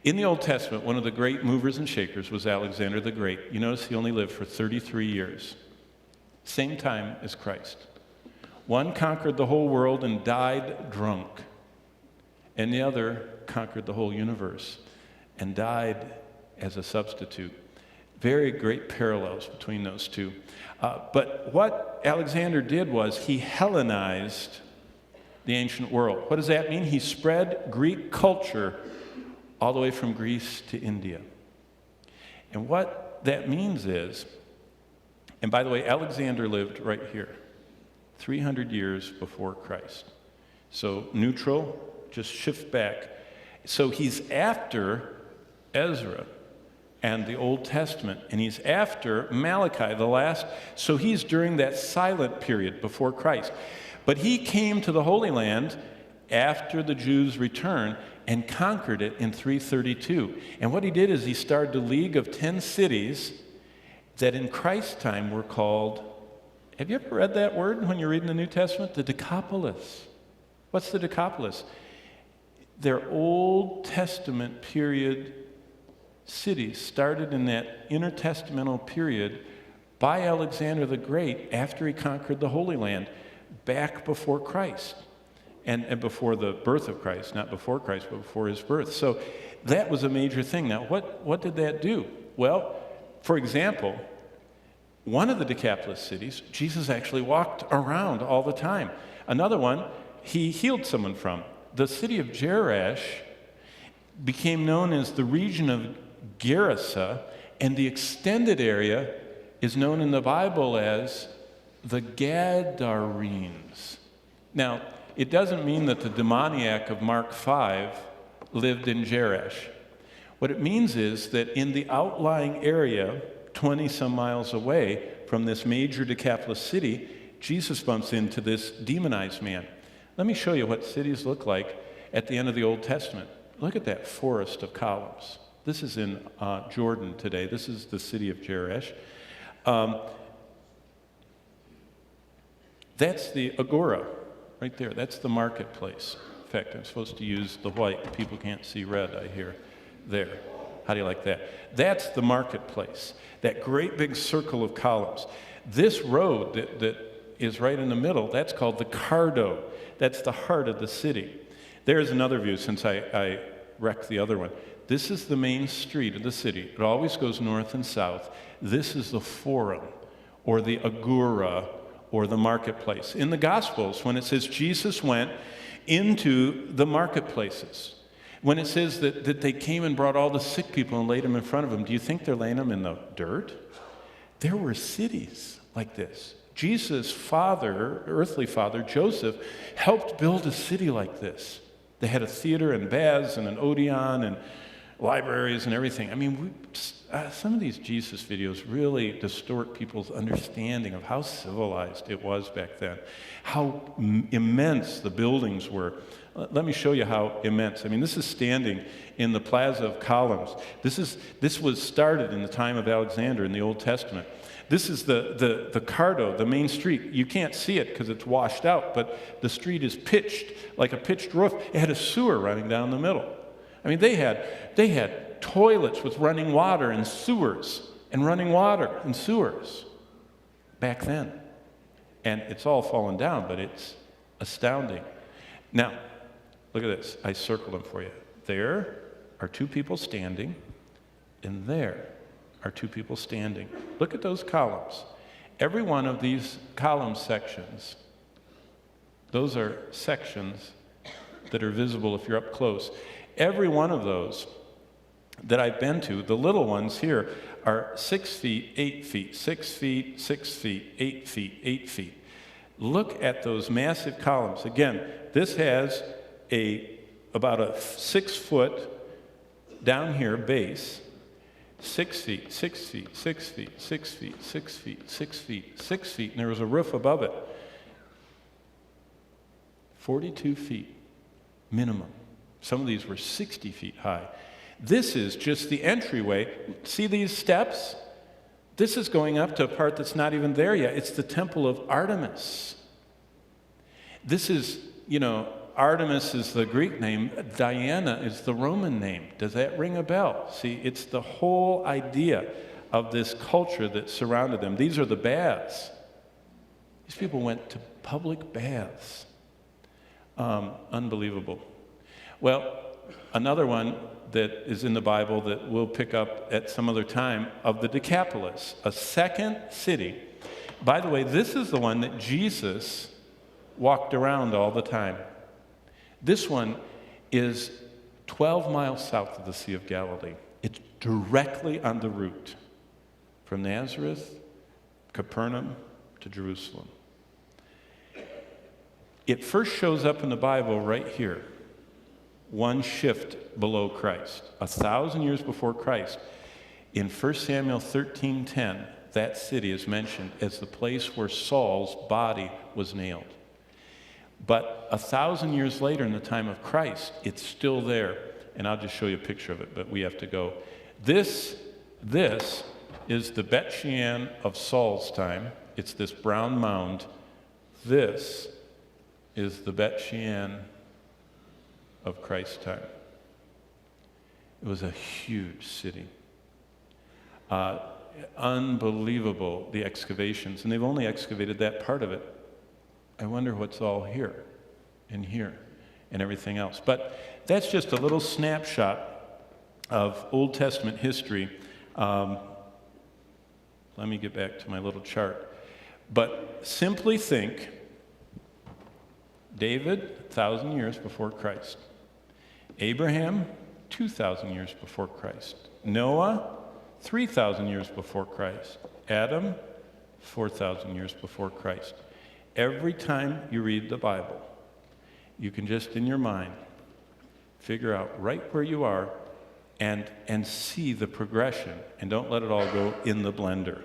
In the Old Testament, one of the great movers and shakers was Alexander the Great. You notice he only lived for 33 years. Same time as Christ. One conquered the whole world and died drunk. And the other conquered the whole universe and died as a substitute. Very great parallels between those two. But what Alexander did was he Hellenized the ancient world. What does that mean? He spread Greek culture all the way from Greece to India. And what that means is, and by the way, Alexander lived right here, 300 years before Christ. So neutral, just shift back. So he's after Ezra and the Old Testament, and he's after Malachi, the last. So he's during that silent period before Christ. But he came to the Holy Land after the Jews' return and conquered it in 332. And what he did is he started a league of 10 cities that in Christ's time were called, have you ever read that word when you're reading the New Testament? The Decapolis. What's the Decapolis? They're Old Testament period cities started in that intertestamental period by Alexander the Great after he conquered the Holy Land back before Christ. And before the birth of Christ, not before Christ, but before his birth. So that was a major thing. Now, what did that do? Well, for example, one of the Decapolis cities, Jesus actually walked around all the time. Another one, he healed someone from. The city of Jerash became known as the region of Gerasa, and the extended area is known in the Bible as the Gadarenes. Now, it doesn't mean that the demoniac of Mark 5 lived in Jerash. What it means is that in the outlying area, 20 some miles away from this major Decapolis city, Jesus bumps into this demonized man. Let me show you what cities look like at the end of the Old Testament. Look at that forest of columns. This is in Jordan today. This is the city of Jerash. That's the Agora. Right there, that's the marketplace. In fact, I'm supposed to use the white. People can't see red, I hear. There. How do you like that? That's the marketplace, that great big circle of columns. This road that is right in the middle, that's called the Cardo. That's the heart of the city. There's another view, since I wrecked the other one. This is the main street of the city. It always goes north and south. This is the Forum, or the Agora, or the marketplace. In the Gospels, when it says Jesus went into the marketplaces, when it says that they came and brought all the sick people and laid them in front of him, do you think they're laying them in the dirt? There were cities like this. Jesus' father, earthly father, Joseph, helped build a city like this. They had a theater and baths and an Odeon and libraries and everything. I mean, some of these Jesus videos really distort people's understanding of how civilized it was back then, how immense the buildings were. Let me show you how immense. I mean, this is standing in the Plaza of Columns. This was started in the time of Alexander in the Old Testament. This is the Cardo, the main street. You can't see it because it's washed out, but the street is pitched like a pitched roof. It had a sewer running down the middle. I mean, they had toilets with running water and sewers, and running water and sewers back then. And it's all fallen down, but it's astounding. Now, look at this. I circled them for you. There are two people standing, and there are two people standing. Look at those columns. Every one of these column sections, those are sections that are visible if you're up close. Every one of those that I've been to, the little ones here, are 6 feet, 8 feet, 6 feet, 6 feet, 8 feet, 8 feet. Look at those massive columns. Again, this has about a 6 foot down here base, 6 feet, 6 feet, 6 feet, 6 feet, 6 feet, 6 feet, 6 feet, and there was a roof above it. 42 feet minimum. Some of these were 60 feet high. This is just the entryway. See these steps? This is going up to a part that's not even there yet. It's the temple of Artemis. This is, Artemis is the Greek name. Diana is the Roman name. Does that ring a bell? See, it's the whole idea of this culture that surrounded them. These are the baths. These people went to public baths. Unbelievable. Well, another one that is in the Bible that we'll pick up at some other time, of the Decapolis, a second city. By the way, this is the one that Jesus walked around all the time. This one is 12 miles south of the Sea of Galilee. It's directly on the route from Nazareth, Capernaum, to Jerusalem. It first shows up in the Bible right here, one shift below Christ, 1,000 years before Christ. In 1 Samuel 13:10, that city is mentioned as the place where Saul's body was nailed. But 1,000 years later, in the time of Christ, it's still there. And I'll just show you a picture of it, but we have to go. This is the Beth Shean of Saul's time. It's this brown mound. This is the Beth Shean of Christ's time. It was a huge city. Unbelievable, the excavations. And they've only excavated that part of it. I wonder what's all here and everything else. But that's just a little snapshot of Old Testament history. Let me get back to my little chart. But simply think, David, 1,000 years before Christ. Abraham, 2,000 years before Christ. Noah, 3,000 years before Christ. Adam, 4,000 years before Christ. Every time you read the Bible, you can just in your mind figure out right where you are and see the progression. And don't let it all go in the blender,